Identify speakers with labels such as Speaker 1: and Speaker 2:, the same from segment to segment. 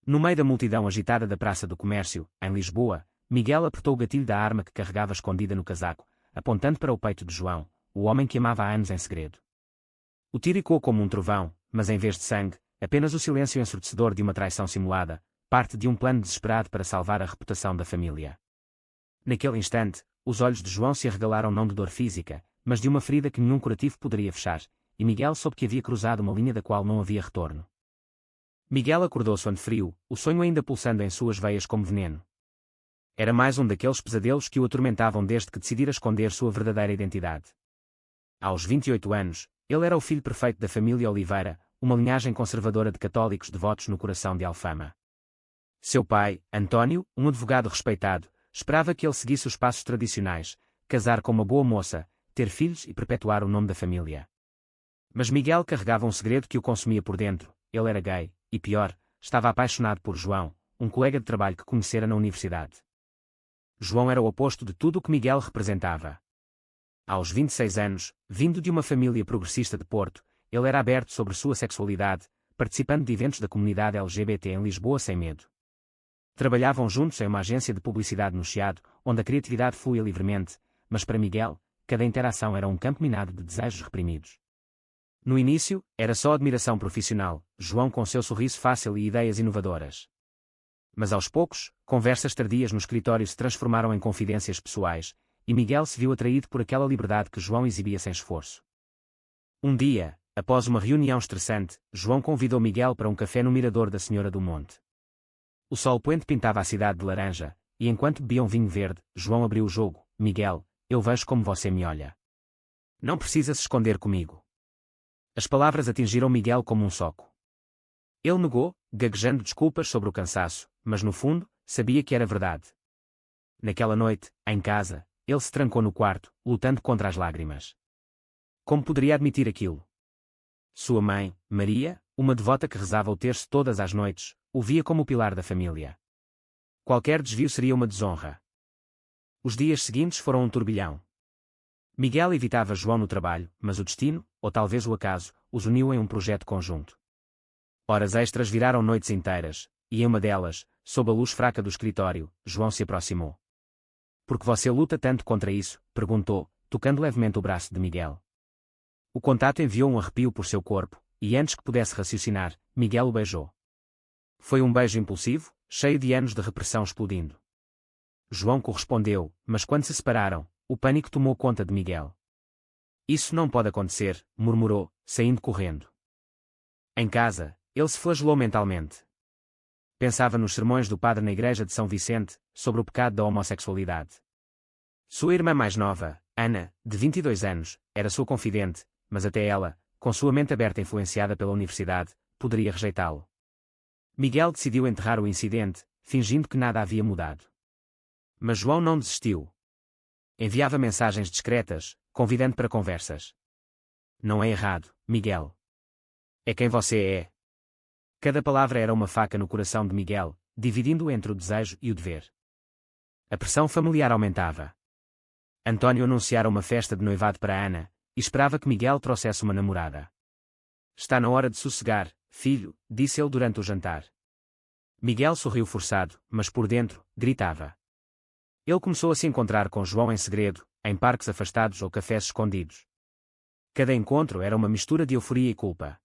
Speaker 1: No meio da multidão agitada da Praça do Comércio, em Lisboa, Miguel apertou o gatilho da arma que carregava escondida no casaco, apontando para o peito de João, o homem que amava há anos em segredo. O tiro ecoou como um trovão, mas em vez de sangue, apenas o silêncio ensurdecedor de uma traição simulada, parte de um plano desesperado para salvar a reputação da família. Naquele instante, os olhos de João se arregalaram não de dor física, mas de uma ferida que nenhum curativo poderia fechar, e Miguel soube que havia cruzado uma linha da qual não havia retorno. Miguel acordou suando frio, o sonho ainda pulsando em suas veias como veneno. Era mais um daqueles pesadelos que o atormentavam desde que decidira esconder sua verdadeira identidade. Aos 28 anos, ele era o filho perfeito da família Oliveira, uma linhagem conservadora de católicos devotos no coração de Alfama. Seu pai, António, um advogado respeitado, esperava que ele seguisse os passos tradicionais, casar com uma boa moça, ter filhos e perpetuar o nome da família. Mas Miguel carregava um segredo que o consumia por dentro. Ele era gay, e pior, estava apaixonado por João, um colega de trabalho que conhecera na universidade. João era o oposto de tudo o que Miguel representava. Aos 26 anos, vindo de uma família progressista de Porto, ele era aberto sobre sua sexualidade, participando de eventos da comunidade LGBT em Lisboa sem medo. Trabalhavam juntos em uma agência de publicidade no Chiado, onde a criatividade fluía livremente, mas para Miguel, cada interação era um campo minado de desejos reprimidos. No início, era só admiração profissional, João com seu sorriso fácil e ideias inovadoras. Mas aos poucos, conversas tardias no escritório se transformaram em confidências pessoais, e Miguel se viu atraído por aquela liberdade que João exibia sem esforço. Um dia, após uma reunião estressante, João convidou Miguel para um café no Mirador da Senhora do Monte. O sol poente pintava a cidade de laranja, e enquanto bebiam vinho verde, João abriu o jogo. Miguel, eu vejo como você me olha. Não precisa se esconder comigo. As palavras atingiram Miguel como um soco. Ele negou, gaguejando desculpas sobre o cansaço, mas no fundo, sabia que era verdade. Naquela noite, em casa, ele se trancou no quarto, lutando contra as lágrimas. Como poderia admitir aquilo? Sua mãe, Maria, uma devota que rezava o terço todas as noites, o via como o pilar da família. Qualquer desvio seria uma desonra. Os dias seguintes foram um turbilhão. Miguel evitava João no trabalho, mas o destino, ou talvez o acaso, os uniu em um projeto conjunto. Horas extras viraram noites inteiras, e em uma delas, sob a luz fraca do escritório, João se aproximou. Por que você luta tanto contra isso? Perguntou, tocando levemente o braço de Miguel. O contato enviou um arrepio por seu corpo, e antes que pudesse raciocinar, Miguel o beijou. Foi um beijo impulsivo, cheio de anos de repressão explodindo. João correspondeu, mas quando se separaram, o pânico tomou conta de Miguel. Isso não pode acontecer, murmurou, saindo correndo. Em casa, ele se flagelou mentalmente. Pensava nos sermões do padre na igreja de São Vicente, sobre o pecado da homossexualidade. Sua irmã mais nova, Ana, de 22 anos, era sua confidente, mas até ela, com sua mente aberta e influenciada pela universidade, poderia rejeitá-lo. Miguel decidiu enterrar o incidente, fingindo que nada havia mudado. Mas João não desistiu. Enviava mensagens discretas, convidando para conversas. Não é errado, Miguel. É quem você é. Cada palavra era uma faca no coração de Miguel, dividindo-o entre o desejo e o dever. A pressão familiar aumentava. António anunciara uma festa de noivado para Ana, e esperava que Miguel trouxesse uma namorada. Está na hora de sossegar, filho, disse ele durante o jantar. Miguel sorriu forçado, mas por dentro, gritava. Ele começou a se encontrar com João em segredo, em parques afastados ou cafés escondidos. Cada encontro era uma mistura de euforia e culpa.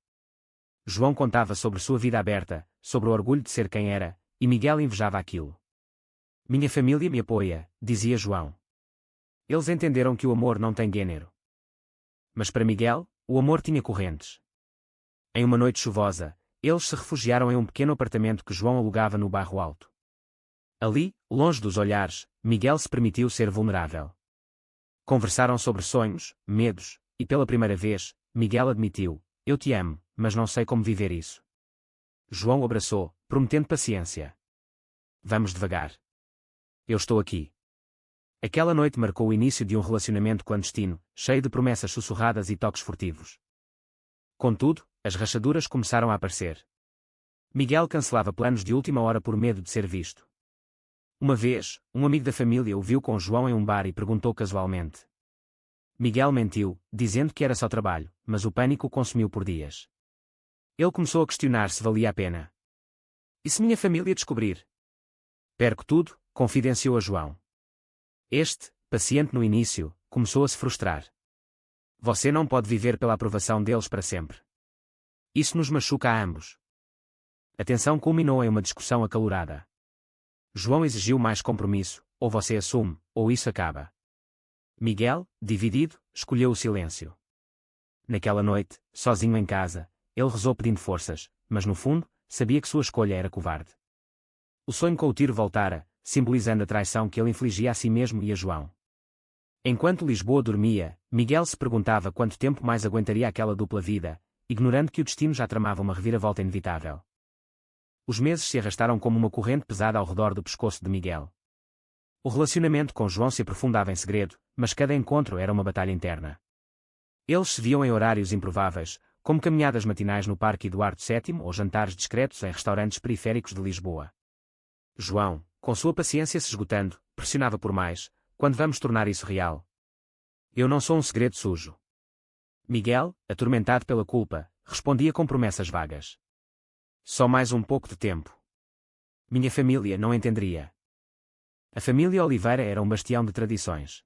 Speaker 1: João contava sobre sua vida aberta, sobre o orgulho de ser quem era, e Miguel invejava aquilo. Minha família me apoia, dizia João. Eles entenderam que o amor não tem gênero. Mas para Miguel, o amor tinha correntes. Em uma noite chuvosa, eles se refugiaram em um pequeno apartamento que João alugava no Bairro Alto. Ali, longe dos olhares, Miguel se permitiu ser vulnerável. Conversaram sobre sonhos, medos, e pela primeira vez, Miguel admitiu, eu te amo, mas não sei como viver isso. João o abraçou, prometendo paciência. Vamos devagar. Eu estou aqui. Aquela noite marcou o início de um relacionamento clandestino, cheio de promessas sussurradas e toques furtivos. Contudo, as rachaduras começaram a aparecer. Miguel cancelava planos de última hora por medo de ser visto. Uma vez, um amigo da família o viu com João em um bar e perguntou casualmente. Miguel mentiu, dizendo que era só trabalho, mas o pânico o consumiu por dias. Ele começou a questionar se valia a pena. E se minha família descobrir? Perco tudo, confidenciou a João. Este, paciente no início, começou a se frustrar. Você não pode viver pela aprovação deles para sempre. Isso nos machuca a ambos. A tensão culminou em uma discussão acalorada. João exigiu mais compromisso, ou você assume, ou isso acaba. Miguel, dividido, escolheu o silêncio. Naquela noite, sozinho em casa, ele rezou pedindo forças, mas no fundo, sabia que sua escolha era covarde. O sonho com o tiro voltara, simbolizando a traição que ele infligia a si mesmo e a João. Enquanto Lisboa dormia, Miguel se perguntava quanto tempo mais aguentaria aquela dupla vida, ignorando que o destino já tramava uma reviravolta inevitável. Os meses se arrastaram como uma corrente pesada ao redor do pescoço de Miguel. O relacionamento com João se aprofundava em segredo, mas cada encontro era uma batalha interna. Eles se viam em horários improváveis, como caminhadas matinais no Parque Eduardo VII ou jantares discretos em restaurantes periféricos de Lisboa. João, com sua paciência se esgotando, pressionava por mais. Quando vamos tornar isso real? Eu não sou um segredo sujo. Miguel, atormentado pela culpa, respondia com promessas vagas. Só mais um pouco de tempo. Minha família não entenderia. A família Oliveira era um bastião de tradições.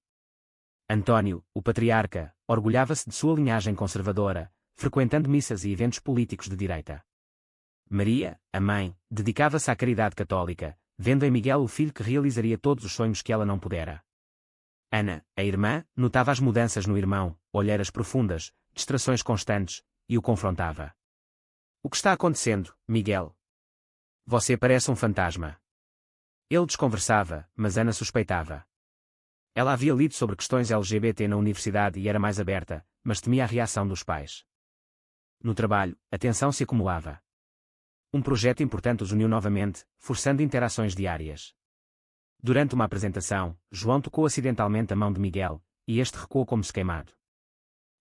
Speaker 1: António, o patriarca, orgulhava-se de sua linhagem conservadora, frequentando missas e eventos políticos de direita. Maria, a mãe, dedicava-se à caridade católica, vendo em Miguel o filho que realizaria todos os sonhos que ela não pudera. Ana, a irmã, notava as mudanças no irmão, olheiras profundas, distrações constantes, e o confrontava. O que está acontecendo, Miguel? Você parece um fantasma. Ele desconversava, mas Ana suspeitava. Ela havia lido sobre questões LGBT na universidade e era mais aberta, mas temia a reação dos pais. No trabalho, a tensão se acumulava. Um projeto importante os uniu novamente, forçando interações diárias. Durante uma apresentação, João tocou acidentalmente a mão de Miguel, e este recuou como se queimado.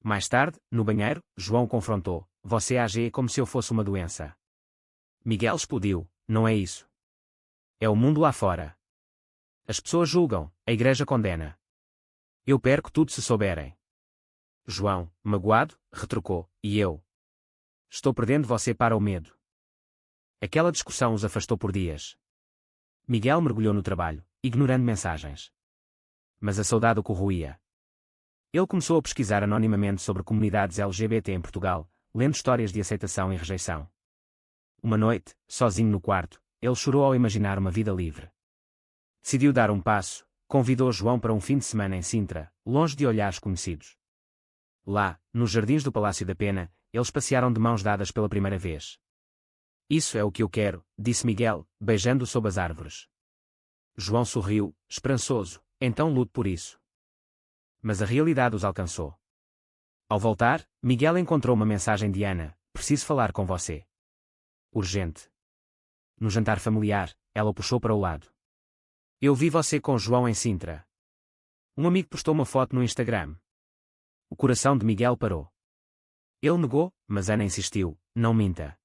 Speaker 1: Mais tarde, no banheiro, João o confrontou. Você age como se eu fosse uma doença. Miguel explodiu. Não é isso. É o mundo lá fora. As pessoas julgam, a igreja condena. Eu perco tudo se souberem. João, magoado, retrucou. E eu? Estou perdendo você para o medo. Aquela discussão os afastou por dias. Miguel mergulhou no trabalho, ignorando mensagens. Mas a saudade o corroía. Ele começou a pesquisar anonimamente sobre comunidades LGBT em Portugal, lendo histórias de aceitação e rejeição. Uma noite, sozinho no quarto, ele chorou ao imaginar uma vida livre. Decidiu dar um passo, convidou João para um fim de semana em Sintra, longe de olhares conhecidos. Lá, nos jardins do Palácio da Pena, eles passearam de mãos dadas pela primeira vez. Isso é o que eu quero, disse Miguel, beijando-o sob as árvores. João sorriu, esperançoso, então lute por isso. Mas a realidade os alcançou. Ao voltar, Miguel encontrou uma mensagem de Ana: preciso falar com você. Urgente. No jantar familiar, ela o puxou para o lado. Eu vi você com João em Sintra. Um amigo postou uma foto no Instagram. O coração de Miguel parou. Ele negou, mas Ana insistiu: não minta.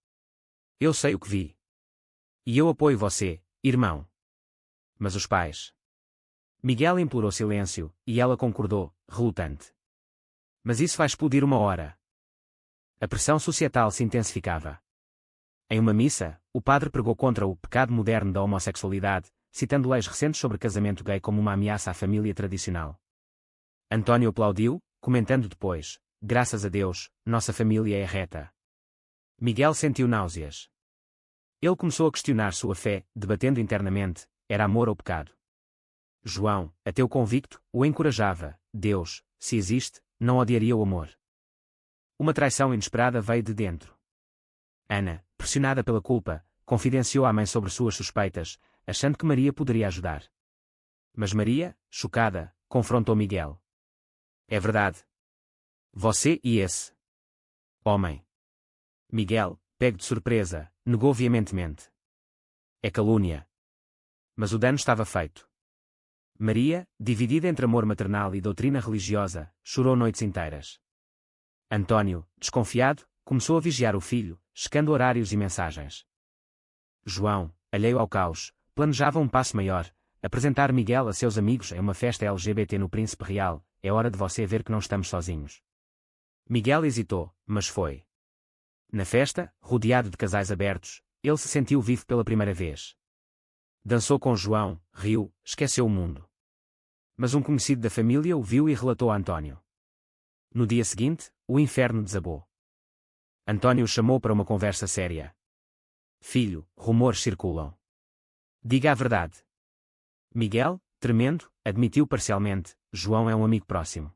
Speaker 1: Eu sei o que vi. E eu apoio você, irmão. Mas os pais. Miguel implorou silêncio, e ela concordou, relutante. Mas isso vai explodir uma hora. A pressão societal se intensificava. Em uma missa, o padre pregou contra o pecado moderno da homossexualidade, citando leis recentes sobre casamento gay como uma ameaça à família tradicional. António aplaudiu, comentando depois: graças a Deus, nossa família é reta. Miguel sentiu náuseas. Ele começou a questionar sua fé, debatendo internamente: era amor ou pecado? João, ateu convicto, o encorajava: Deus, se existe, não odiaria o amor. Uma traição inesperada veio de dentro. Ana, pressionada pela culpa, confidenciou à mãe sobre suas suspeitas, achando que Maria poderia ajudar. Mas Maria, chocada, confrontou Miguel. É verdade. Você e esse homem. Miguel, pego de surpresa, negou veementemente. É calúnia. Mas o dano estava feito. Maria, dividida entre amor maternal e doutrina religiosa, chorou noites inteiras. António, desconfiado, começou a vigiar o filho, checando horários e mensagens. João, alheio ao caos, planejava um passo maior: apresentar Miguel a seus amigos em uma festa LGBT no Príncipe Real. É hora de você ver que não estamos sozinhos. Miguel hesitou, mas foi. Na festa, rodeado de casais abertos, ele se sentiu vivo pela primeira vez. Dançou com João, riu, esqueceu o mundo. Mas um conhecido da família o viu e relatou a António. No dia seguinte, o inferno desabou. António o chamou para uma conversa séria. Filho, rumores circulam. Diga a verdade. Miguel, tremendo, admitiu parcialmente, João é um amigo próximo.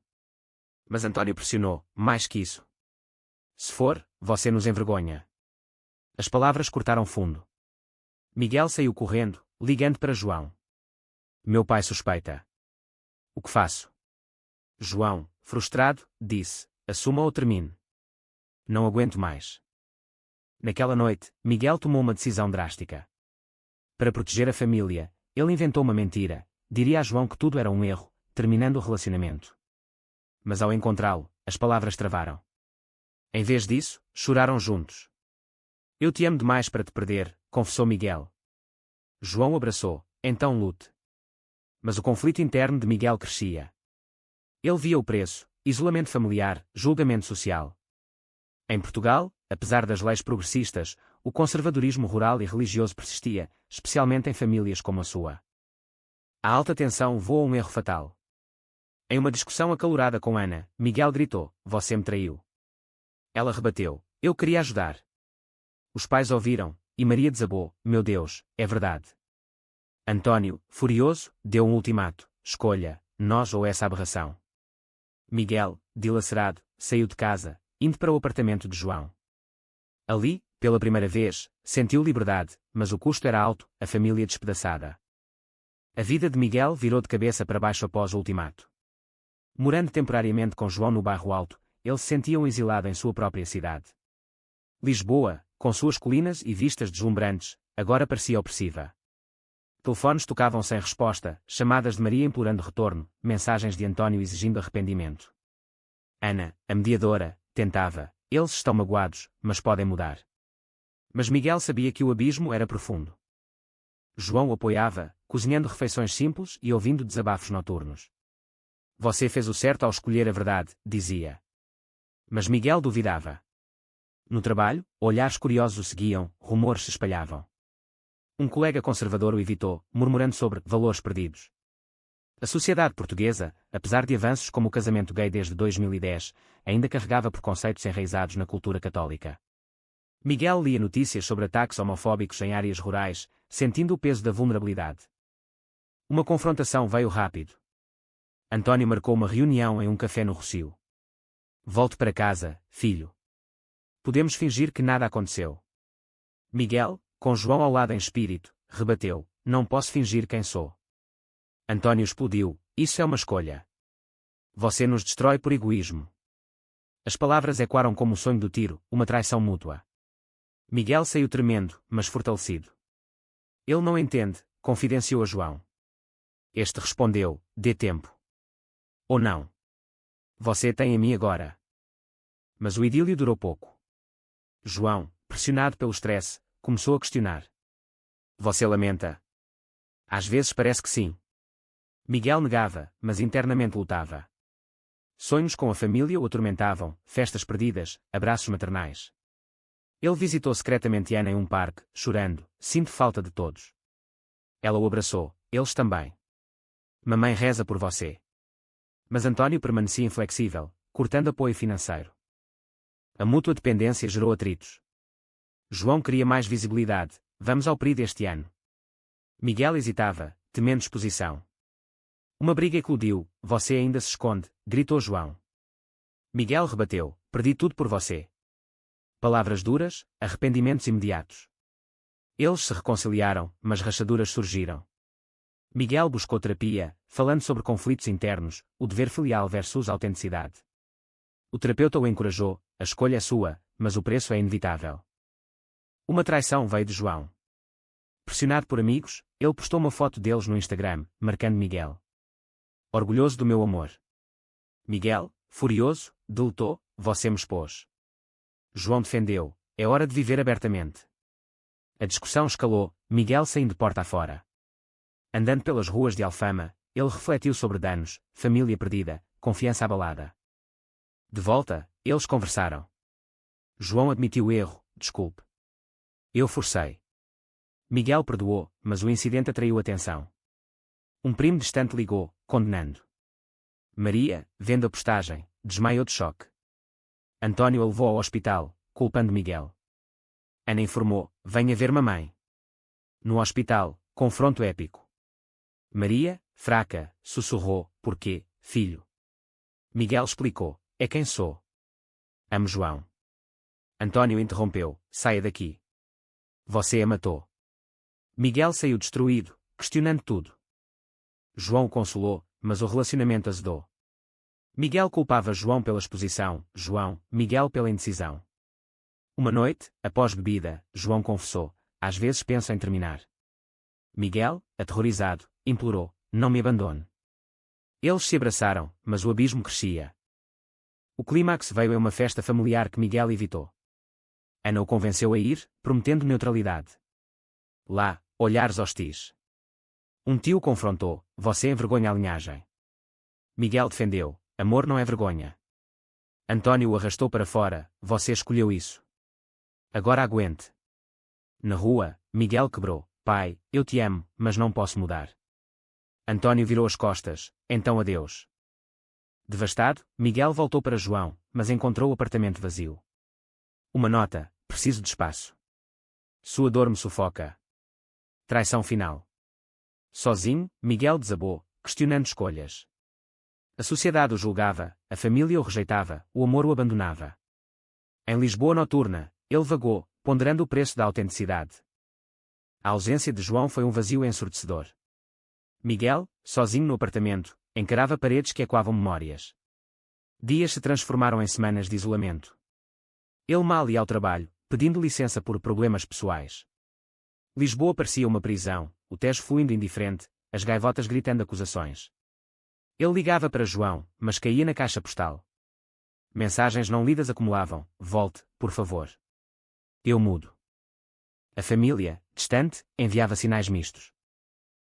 Speaker 1: Mas António pressionou, mais que isso. Se for, você nos envergonha. As palavras cortaram fundo. Miguel saiu correndo, ligando para João. Meu pai suspeita. O que faço? João, frustrado, disse, assuma ou termine. Não aguento mais. Naquela noite, Miguel tomou uma decisão drástica. Para proteger a família, ele inventou uma mentira, diria a João que tudo era um erro, terminando o relacionamento. Mas ao encontrá-lo, as palavras travaram. Em vez disso, choraram juntos. Eu te amo demais para te perder, confessou Miguel. João o abraçou, então lute. Mas o conflito interno de Miguel crescia. Ele via o preço, isolamento familiar, julgamento social. Em Portugal, apesar das leis progressistas, o conservadorismo rural e religioso persistia, especialmente em famílias como a sua. A alta tensão levou a um erro fatal. Em uma discussão acalorada com Ana, Miguel gritou, você me traiu. Ela rebateu, eu queria ajudar. Os pais ouviram, e Maria desabou, meu Deus, é verdade. António, furioso, deu um ultimato, escolha, nós ou essa aberração. Miguel, dilacerado, saiu de casa, indo para o apartamento de João. Ali, pela primeira vez, sentiu liberdade, mas o custo era alto, a família despedaçada. A vida de Miguel virou de cabeça para baixo após o ultimato. Morando temporariamente com João no Bairro Alto, ele se sentia um exilado em sua própria cidade. Lisboa, com suas colinas e vistas deslumbrantes, agora parecia opressiva. Telefones tocavam sem resposta, chamadas de Maria implorando retorno, mensagens de António exigindo arrependimento. Ana, a mediadora, tentava, eles estão magoados, mas podem mudar. Mas Miguel sabia que o abismo era profundo. João o apoiava, cozinhando refeições simples e ouvindo desabafos noturnos. Você fez o certo ao escolher a verdade, dizia. Mas Miguel duvidava. No trabalho, olhares curiosos o seguiam, rumores se espalhavam. Um colega conservador o evitou, murmurando sobre valores perdidos. A sociedade portuguesa, apesar de avanços como o casamento gay desde 2010, ainda carregava preconceitos enraizados na cultura católica. Miguel lia notícias sobre ataques homofóbicos em áreas rurais, sentindo o peso da vulnerabilidade. Uma confrontação veio rápido. António marcou uma reunião em um café no Rossio. Volte para casa, filho. Podemos fingir que nada aconteceu. Miguel, com João ao lado em espírito, rebateu, não posso fingir quem sou. António explodiu, isso é uma escolha. Você nos destrói por egoísmo. As palavras ecoaram como o sonho do tiro, uma traição mútua. Miguel saiu tremendo, mas fortalecido. Ele não entende, confidenciou a João. Este respondeu, dê tempo. Ou não. Você tem a mim agora. Mas o idílio durou pouco. João, pressionado pelo estresse, começou a questionar. Você lamenta? Às vezes parece que sim. Miguel negava, mas internamente lutava. Sonhos com a família o atormentavam, festas perdidas, abraços maternais. Ele visitou secretamente Ana em um parque, chorando, sinto falta de todos. Ela o abraçou, eles também. Mamãe reza por você. Mas António permanecia inflexível, cortando apoio financeiro. A mútua dependência gerou atritos. João queria mais visibilidade, vamos ao PRI deste ano. Miguel hesitava, temendo exposição. Uma briga eclodiu, você ainda se esconde, gritou João. Miguel rebateu, perdi tudo por você. Palavras duras, arrependimentos imediatos. Eles se reconciliaram, mas rachaduras surgiram. Miguel buscou terapia, falando sobre conflitos internos, o dever filial versus a autenticidade. O terapeuta o encorajou, a escolha é sua, mas o preço é inevitável. Uma traição veio de João. Pressionado por amigos, ele postou uma foto deles no Instagram, marcando Miguel. Orgulhoso do meu amor. Miguel, furioso, deletou, você me expôs. João defendeu, é hora de viver abertamente. A discussão escalou, Miguel saindo porta afora. Andando pelas ruas de Alfama, ele refletiu sobre danos, família perdida, confiança abalada. De volta, eles conversaram. João admitiu o erro, desculpe. Eu forcei. Miguel perdoou, mas o incidente atraiu atenção. Um primo distante ligou, condenando. Maria, vendo a postagem, desmaiou de choque. António a levou ao hospital, culpando Miguel. Ana informou, venha ver mamãe. No hospital, confronto épico. Maria, fraca, sussurrou, porquê, filho? Miguel explicou, é quem sou. Amo João. António interrompeu, saia daqui. Você a matou. Miguel saiu destruído, questionando tudo. João o consolou, mas o relacionamento azedou. Miguel culpava João pela exposição, Miguel pela indecisão. Uma noite, após bebida, João confessou, às vezes penso em terminar. Miguel, aterrorizado, implorou, não me abandone. Eles se abraçaram, mas o abismo crescia. O clímax veio em uma festa familiar que Miguel evitou. Ana o convenceu a ir, prometendo neutralidade. Lá, olhares hostis. Um tio confrontou, você envergonha a linhagem. Miguel defendeu, amor não é vergonha. António o arrastou para fora, você escolheu isso. Agora aguente. Na rua, Miguel quebrou, pai, eu te amo, mas não posso mudar. António virou as costas, então adeus. Devastado, Miguel voltou para João, mas encontrou o apartamento vazio. Uma nota, preciso de espaço. Sua dor me sufoca. Traição final. Sozinho, Miguel desabou, questionando escolhas. A sociedade o julgava, a família o rejeitava, o amor o abandonava. Em Lisboa noturna, ele vagou, ponderando o preço da autenticidade. A ausência de João foi um vazio ensurdecedor. Miguel, sozinho no apartamento, encarava paredes que ecoavam memórias. Dias se transformaram em semanas de isolamento. Ele mal ia ao trabalho, pedindo licença por problemas pessoais. Lisboa parecia uma prisão, o Tejo fluindo indiferente, as gaivotas gritando acusações. Ele ligava para João, mas caía na caixa postal. Mensagens não lidas acumulavam, volte, por favor. Eu mudo. A família, distante, enviava sinais mistos.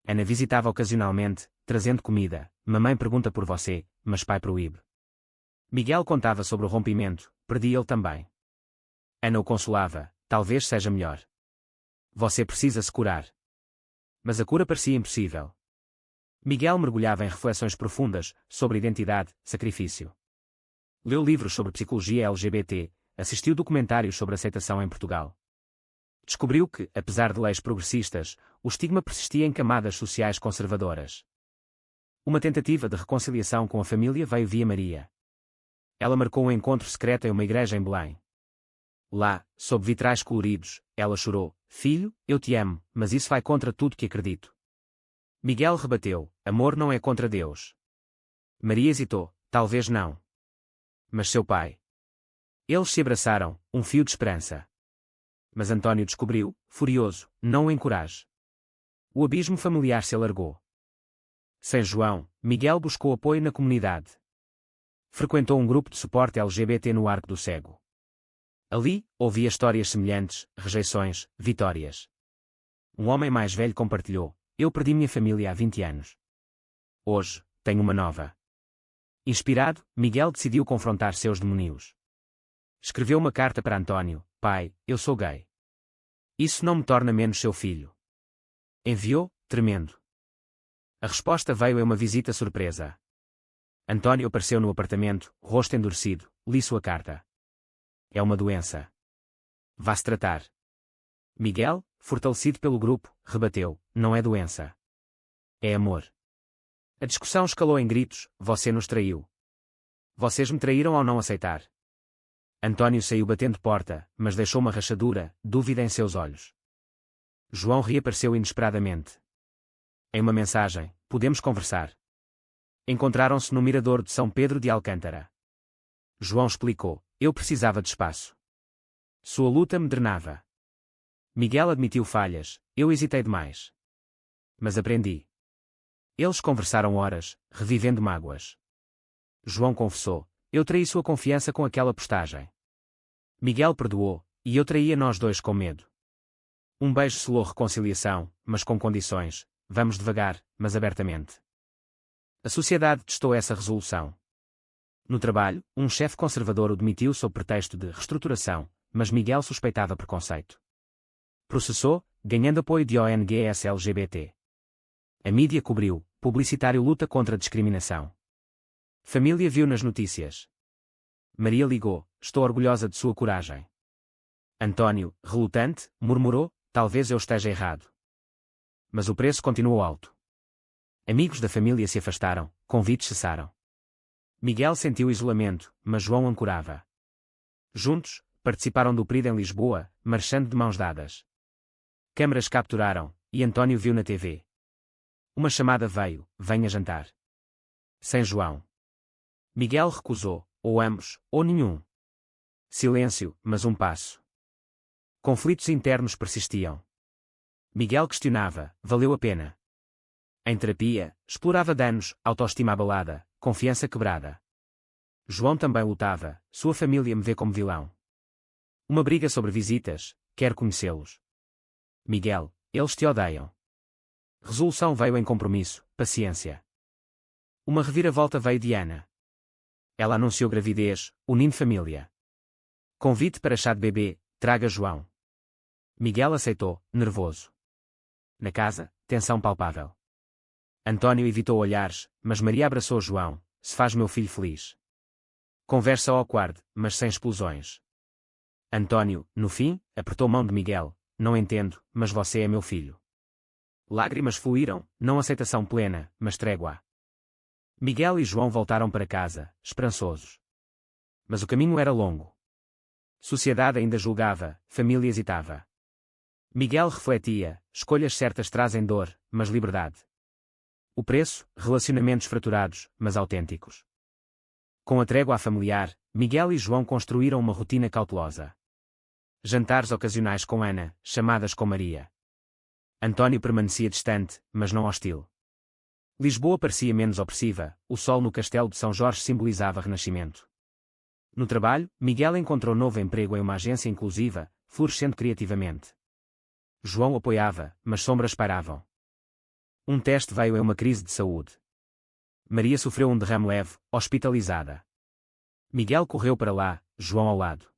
Speaker 1: Ana visitava ocasionalmente, trazendo comida, mamãe pergunta por você, mas pai proíbe. Miguel contava sobre o rompimento, perdia ele também. Ana o consolava, talvez seja melhor. Você precisa se curar. Mas a cura parecia impossível. Miguel mergulhava em reflexões profundas, sobre identidade, sacrifício. Leu livros sobre psicologia LGBT, assistiu documentários sobre aceitação em Portugal. Descobriu que, apesar de leis progressistas, o estigma persistia em camadas sociais conservadoras. Uma tentativa de reconciliação com a família veio via Maria. Ela marcou um encontro secreto em uma igreja em Belém. Lá, sob vitrais coloridos, ela chorou, filho, eu te amo, mas isso vai contra tudo que acredito. Miguel rebateu, amor não é contra Deus. Maria hesitou, talvez não. Mas seu pai. Eles se abraçaram, um fio de esperança. Mas António descobriu, furioso, não o encoraje. O abismo familiar se alargou. Sem João, Miguel buscou apoio na comunidade. Frequentou um grupo de suporte LGBT no Arco do Cego. Ali, ouvia histórias semelhantes, rejeições, vitórias. Um homem mais velho compartilhou, eu perdi minha família há 20 anos. Hoje, tenho uma nova. Inspirado, Miguel decidiu confrontar seus demônios. Escreveu uma carta para António, pai, eu sou gay. Isso não me torna menos seu filho. Enviou, tremendo. A resposta veio em uma visita surpresa. António apareceu no apartamento, rosto endurecido, li sua carta. É uma doença. Vá-se tratar. Miguel, fortalecido pelo grupo, rebateu, não é doença. É amor. A discussão escalou em gritos, você nos traiu. Vocês me traíram ao não aceitar. António saiu batendo porta, mas deixou uma rachadura, dúvida em seus olhos. João reapareceu inesperadamente. Em uma mensagem, podemos conversar. Encontraram-se no mirador de São Pedro de Alcântara. João explicou, eu precisava de espaço. Sua luta me drenava. Miguel admitiu falhas, eu hesitei demais. Mas aprendi. Eles conversaram horas, revivendo mágoas. João confessou, eu traí sua confiança com aquela postagem. Miguel perdoou, e eu traía nós dois com medo. Um beijo selou reconciliação, mas com condições, vamos devagar, mas abertamente. A sociedade testou essa resolução. No trabalho, um chefe conservador o demitiu sob pretexto de reestruturação, mas Miguel suspeitava preconceito. Processou, ganhando apoio de ONGs LGBT. A mídia cobriu, publicitário luta contra a discriminação. Família viu nas notícias. Maria ligou, estou orgulhosa de sua coragem. António, relutante, murmurou, talvez eu esteja errado. Mas o preço continuou alto. Amigos da família se afastaram, convites cessaram. Miguel sentiu isolamento, mas João ancorava. Juntos, participaram do PRID em Lisboa, marchando de mãos dadas. Câmaras capturaram, e António viu na TV. Uma chamada veio, venha jantar. Sem João. Miguel recusou, ou ambos, ou nenhum. Silêncio, mas um passo. Conflitos internos persistiam. Miguel questionava, valeu a pena? Em terapia, explorava danos, autoestima abalada, confiança quebrada. João também lutava, sua família me vê como vilão. Uma briga sobre visitas, quero conhecê-los. Miguel, eles te odeiam. Resolução veio em compromisso, paciência. Uma reviravolta veio de Ana. Ela anunciou gravidez, unindo família. Convite para chá de bebê, traga João. Miguel aceitou, nervoso. Na casa, tensão palpável. António evitou olhares, mas Maria abraçou João, se faz meu filho feliz. Conversa awkward, mas sem explosões. António, no fim, apertou mão de Miguel, não entendo, mas você é meu filho. Lágrimas fluíram, não aceitação plena, mas trégua. Miguel e João voltaram para casa, esperançosos. Mas o caminho era longo. Sociedade ainda julgava, família hesitava. Miguel refletia, escolhas certas trazem dor, mas liberdade. O preço, relacionamentos fraturados, mas autênticos. Com a trégua familiar, Miguel e João construíram uma rotina cautelosa. Jantares ocasionais com Ana, chamadas com Maria. António permanecia distante, mas não hostil. Lisboa parecia menos opressiva, o sol no castelo de São Jorge simbolizava renascimento. No trabalho, Miguel encontrou novo emprego em uma agência inclusiva, florescendo criativamente. João apoiava, mas sombras pairavam. Um teste veio em uma crise de saúde. Maria sofreu um derrame leve, hospitalizada. Miguel correu para lá, João ao lado.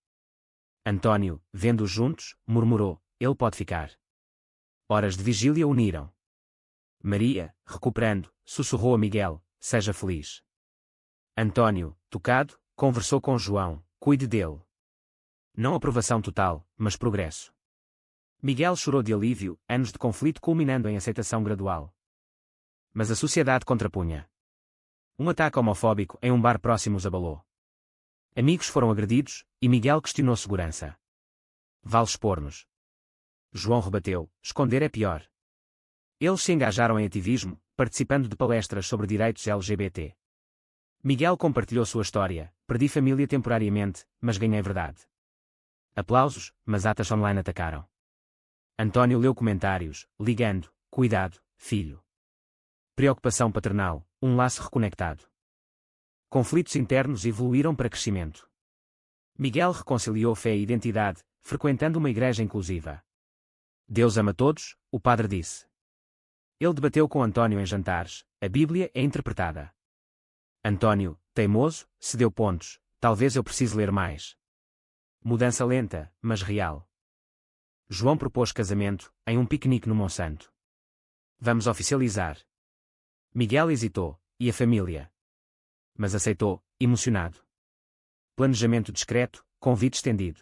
Speaker 1: António, vendo-os juntos, murmurou, ele pode ficar. Horas de vigília uniram. Maria, recuperando, sussurrou a Miguel, seja feliz. António, tocado, conversou com João, cuide dele. Não aprovação total, mas progresso. Miguel chorou de alívio, anos de conflito culminando em aceitação gradual. Mas a sociedade contrapunha. Um ataque homofóbico em um bar próximo os abalou. Amigos foram agredidos, e Miguel questionou segurança. Vale expor-nos. João rebateu, esconder é pior. Eles se engajaram em ativismo, participando de palestras sobre direitos LGBT. Miguel compartilhou sua história, perdi família temporariamente, mas ganhei verdade. Aplausos, mas atas online atacaram. António leu comentários, ligando, cuidado, filho. Preocupação paternal, um laço reconectado. Conflitos internos evoluíram para crescimento. Miguel reconciliou fé e identidade, frequentando uma igreja inclusiva. Deus ama todos, o padre disse. Ele debateu com António em jantares, a Bíblia é interpretada. António, teimoso, cedeu pontos, talvez eu precise ler mais. Mudança lenta, mas real. João propôs casamento, em um piquenique no Monsanto. Vamos oficializar. Miguel hesitou, e a família? Mas aceitou, emocionado. Planejamento discreto, convite estendido.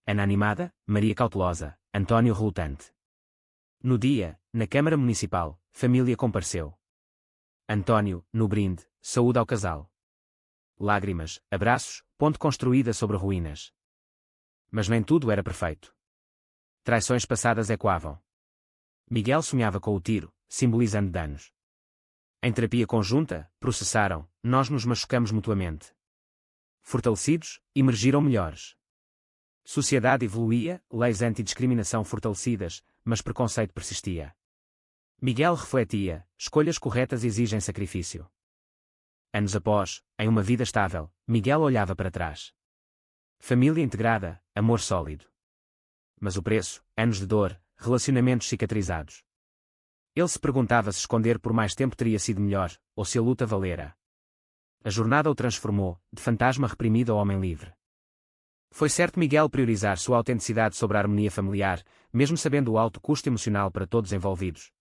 Speaker 1: Ana animada, Maria cautelosa, António relutante. No dia, na Câmara Municipal, família compareceu. António, no brinde, saúde ao casal. Lágrimas, abraços, ponte construída sobre ruínas. Mas nem tudo era perfeito. Traições passadas ecoavam. Miguel sonhava com o tiro, simbolizando danos. Em terapia conjunta, processaram, nós nos machucamos mutuamente. Fortalecidos, emergiram melhores. Sociedade evoluía, leis antidiscriminação fortalecidas, mas preconceito persistia. Miguel refletia, escolhas corretas exigem sacrifício. Anos após, em uma vida estável, Miguel olhava para trás. Família integrada, amor sólido. Mas o preço, anos de dor, relacionamentos cicatrizados. Ele se perguntava se esconder por mais tempo teria sido melhor, ou se a luta valera. A jornada o transformou, de fantasma reprimido a homem livre. Foi certo Miguel priorizar sua autenticidade sobre a harmonia familiar, mesmo sabendo o alto custo emocional para todos envolvidos.